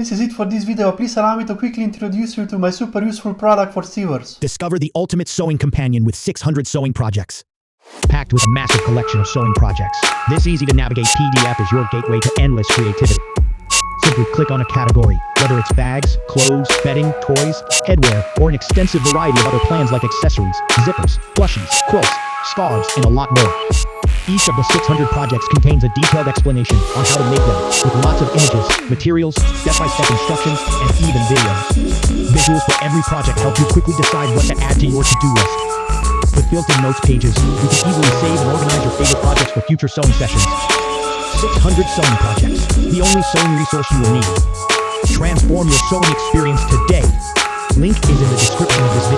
This is it for this video. Please allow me to quickly introduce you to my super useful product for sewers. Discover the ultimate sewing companion with 600 sewing projects. Packed with a massive collection of sewing projects, this easy-to-navigate PDF is your gateway to endless creativity. Simply click on a category, whether it's bags, clothes, bedding, toys, headwear, or an extensive variety of other plans like accessories, zippers, plushies, quilts, scarves, and a lot more. Each of the 600 projects contains a detailed explanation on how to make them, with lots of images, materials, step-by-step instructions, and even videos. Visuals for every project help you quickly decide what to add to your to-do list. With built-in notes pages, you can easily save and organize your favorite projects for future sewing sessions. 600 sewing projects, the only sewing resource you will need. Transform your sewing experience today. Link is in the description of this